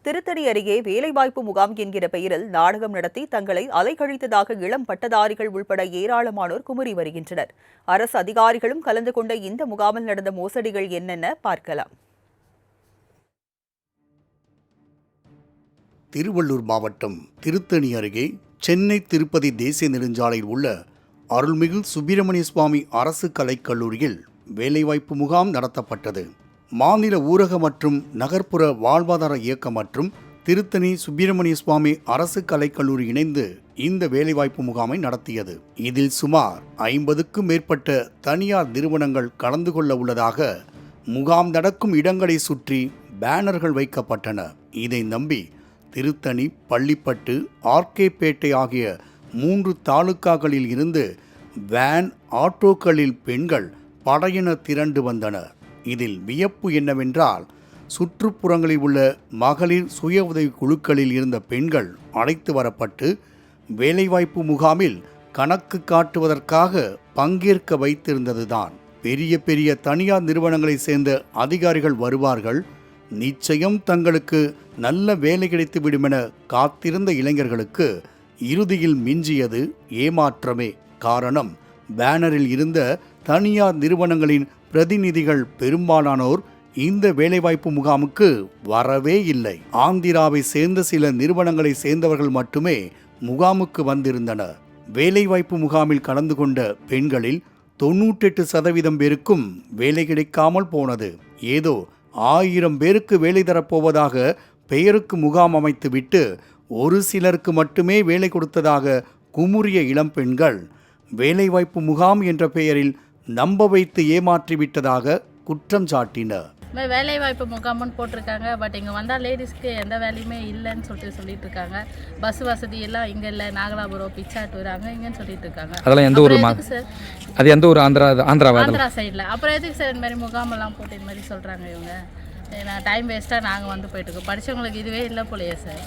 திருத்தணி அருகே வேலைவாய்ப்பு முகாம் என்கிற பெயரில் நாடகம் நடத்தி தங்களை அலைக்கழித்ததாக இளம் பட்டதாரிகள் உள்பட ஏராளமானோர் குமுறி வருகின்றனர். அரசு அதிகாரிகளும் கலந்து கொண்ட இந்த முகாமில் நடந்த மோசடிகள் என்னென்ன பார்க்கலாம். திருவள்ளூர் மாவட்டம் திருத்தணி அருகே சென்னை திருப்பதி தேசிய நெடுஞ்சாலையில் உள்ள அருள்மிகு சுப்பிரமணிய சுவாமி அரசு கலைக்கல்லூரியில் வேலைவாய்ப்பு முகாம் நடத்தப்பட்டது. மாநில ஊரக மற்றும் நகர்ப்புற வாழ்வாதார இயக்கம் மற்றும் திருத்தணி சுப்பிரமணிய சுவாமி அரசு கலைக்கல்லூரி இணைந்து இந்த வேலைவாய்ப்பு முகாமை நடத்தியது. இதில் சுமார் 50க்கும் மேற்பட்ட தனியார் நிறுவனங்கள் கலந்து கொள்ள உள்ளதாக முகாம் நடக்கும் இடங்களை சுற்றி பேனர்கள் வைக்கப்பட்டன. இதை நம்பி திருத்தணி, பள்ளிப்பட்டு, ஆர்கேபேட்டை ஆகிய 3 தாலுக்காக்களில் இருந்து வேன், ஆட்டோக்களில் பெண்கள் படையென திரண்டு வந்தனர். இதில் வியப்பு என்னவென்றால், சுற்றுப்புறங்களில் உள்ள மகளிர் சுய உதவி குழுக்களில் இருந்த பெண்கள் அழைத்து வரப்பட்டு வேலைவாய்ப்பு முகாமில் கணக்கு காட்டுவதற்காக பங்கேற்க வைத்திருந்ததுதான். பெரிய பெரிய தனியார் நிறுவனங்களை சேர்ந்த அதிகாரிகள் வருவார்கள், நிச்சயம் தங்களுக்கு நல்ல வேலை கிடைத்துவிடும் என காத்திருந்த இளைஞர்களுக்கு இறுதியில் மிஞ்சியது ஏமாற்றமே. காரணம், பேனரில் இருந்த தனியார் நிறுவனங்களின் பிரதிநிதிகள் பெரும்பாலானோர் இந்த வேலைவாய்ப்பு முகாமுக்கு வரவே இல்லை. ஆந்திராவை சேர்ந்த சில நிறுவனங்களை சேர்ந்தவர்கள் மட்டுமே முகாமுக்கு வந்திருந்தனர். வேலைவாய்ப்பு முகாமில் கலந்து கொண்ட பெண்களில் 98% பேருக்கும் வேலை கிடைக்காமல் போனது. ஏதோ 1000 பேருக்கு வேலை தரப்போவதாக பெயருக்கு முகாம் அமைத்துவிட்டு ஒரு சிலருக்கு மட்டுமே வேலை கொடுத்ததாக குமுறிய இளம் பெண்கள் வேலைவாய்ப்பு முகாம் என்ற பெயரில் நம்ப வைத்து ஏமாற்றிவிட்டதாக குற்றம் சாட்டினர். வேலை வாய்ப்பு முகாம்னு போட்டிருக்காங்க. பட் இங்கே வந்தால் லேடிஸ்க்கு எந்த வேலையுமே இல்லைன்னு சொல்லிட்டு இருக்காங்க. பஸ் வசதி எல்லாம் இங்கே இல்லை, நாகலாபுரம், பிச்சாட்டூர் அங்கே இங்கேன்னு சொல்லிட்டு இருக்காங்க. அதெல்லாம் எந்த ஊர் சார்? அது எந்த ஊர்? ஆந்திரா சைடில். அப்புறம் எதுக்கு சார் இந்த மாதிரி முகாமெல்லாம் போட்டு இந்த மாதிரி சொல்கிறாங்க இவங்க? நான் டைம் வேஸ்ட்டாக நாங்கள் வந்து போயிட்டுருக்கோம். படித்தவங்களுக்கு இதுவே இல்லை போலையே சார்.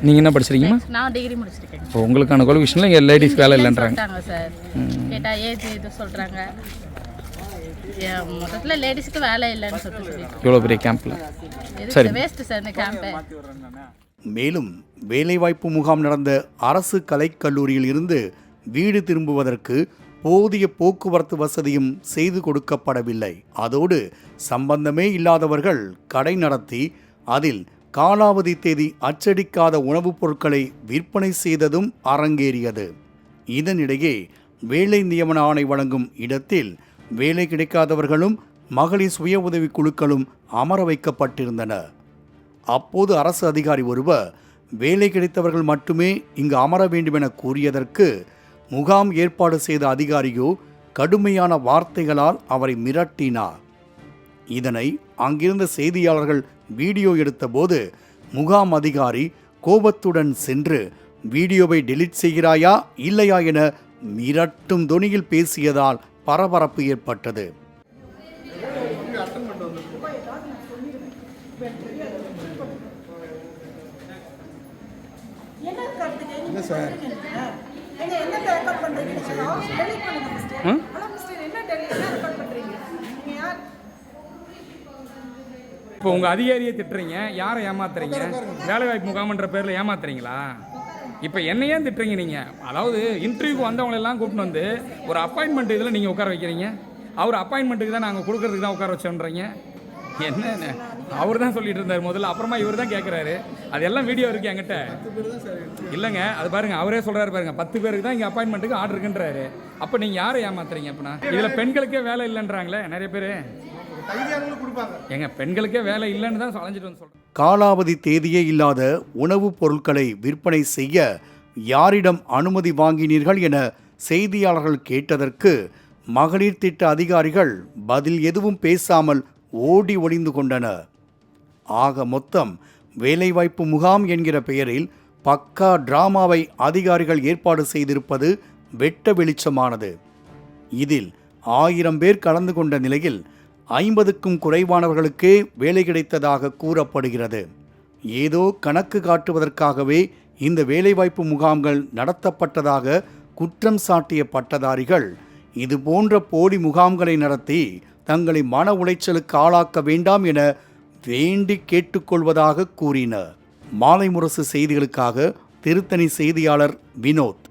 நீங்கள் என்ன படிச்சிருக்கீங்க? நான் டிகிரி முடிச்சிருக்கேன். உங்களுக்கான குவாலிஃபிகேஷனில் இங்கே லேடிஸ் வேலை இல்லைன்றாங்க சார். கேட்டால் ஏஜ் இது சொல்கிறாங்க. மொத்தத்தில் லேடிஸ்க்கு வேலை இல்லைன்னு சொல்லிட்டு இவ்வளோ பெரிய கேம்பில் சரி வேஸ்ட்டு சார் இந்த கேம்பு. மேலும் வேலைவாய்ப்பு முகாம் நடந்த அரசு கலைக்கல்லூரியில் இருந்து வீடு திரும்புவதற்கு போதிய போக்குவரத்து வசதியும் செய்து கொடுக்கப்படவில்லை. அதோடு சம்பந்தமே இல்லாதவர்கள் கடை நடத்தி அதில் காலாவதி தேதி அச்சடிக்காத உணவுப் பொருட்களை விற்பனை செய்ததும் அரங்கேறியது. இதனிடையே வேலை நியமன ஆணை வழங்கும் இடத்தில் வேலை கிடைக்காதவர்களும் மகளிர் சுய உதவி குழுக்களும் அமர வைக்கப்பட்டிருந்தனர். அப்போது அரசு அதிகாரி ஒருவர் வேலை கிடைத்தவர்கள் மட்டுமே இங்கு அமர வேண்டும் என கூறியதற்கு முகாம் ஏற்பாடு செய்த அதிகாரியோ கடுமையான வார்த்தைகளால் அவரை மிரட்டினார். இதனை அங்கிருந்த செய்தியாளர்கள் வீடியோ எடுத்தபோது முகாம் அதிகாரி கோபத்துடன் சென்று வீடியோவை டெலீட் செய்கிறாயா இல்லையா என மிரட்டும் தொனியில் பேசியதால் பரபரப்பு ஏற்பட்டது. இப்போ உங்கள் அதிகாரியை திட்டுறீங்க, யாரை ஏமாத்துறீங்க? வேலைவாய்ப்பு முகாம்ன்ற பேரில் ஏமாத்துறீங்களா? இப்போ என்ன ஏன் திட்டுறீங்க நீங்கள்? அதாவது இன்டர்வியூக்கு வந்தவங்களெல்லாம் கூப்பிட்டு வந்து ஒரு அப்பாயின்மெண்ட் இதில் நீங்கள் உட்கார வைக்கிறீங்க. அவர் அப்பாயின்மெண்ட்டுக்கு தான் நாங்கள் கொடுக்கறதுக்கு தான் உட்கார வச்சோன்றீங்க. என்ன அவர் தான் சொல்லிட்டு இருந்தார் முதல்ல, அப்புறமா இவர் தான் கேட்குறாரு. அதெல்லாம் வீடியோ இருக்குது என்கிட்ட. இல்லைங்க, அது பாருங்கள், அவரே சொல்கிறாரு பாருங்கள், 10 பேருக்கு தான் இங்கே அப்பாயின்மெண்ட்டுக்கு ஆர்டர் இருக்குன்றாரு. அப்போ நீங்கள் யாரை ஏமாத்துறீங்க? அப்படின்னா இதில் பெண்களுக்கே வேலை இல்லைன்றாங்களே நிறைய பேர். எங்க பெண்களுக்கே வேலை இல்லைன்னு தான் அலைஞ்சிட்டு வந்து சொல்கிறேன். காலாவதி தேதியே இல்லாத உணவுப் பொருட்களை விற்பனை செய்ய யாரிடம் அனுமதி வாங்கினீர்கள் என செய்தியாளர்கள் கேட்டதற்கு மகளிர் திட்ட அதிகாரிகள் பதில் எதுவும் பேசாமல் ஓடி ஒளிந்து கொண்டனர். ஆக மொத்தம் வேலைவாய்ப்பு முகாம் என்கிற பெயரில் பக்கா டிராமாவை அதிகாரிகள் ஏற்பாடு செய்திருப்பது வெட்ட வெளிச்சமானது. இதில் 1000 பேர் கலந்து கொண்ட நிலையில் 50க்கும் குறைவானவர்களுக்கே வேலை கிடைத்ததாக கூறப்படுகிறது. ஏதோ கணக்கு காட்டுவதற்காகவே இந்த வேலைவாய்ப்பு முகாம்கள் நடத்தப்பட்டதாக குற்றம் சாட்டிய பட்டதாரிகள் இது போன்ற போலி முகாம்களை நடத்தி தங்களை மன உளைச்சலுக்கு ஆளாக்க வேண்டாம் என வேண்டி கேட்டுக்கொள்வதாக கூறினர். மாலை முரசு செய்திகளுக்காக திருத்தணி செய்தியாளர் வினோத்.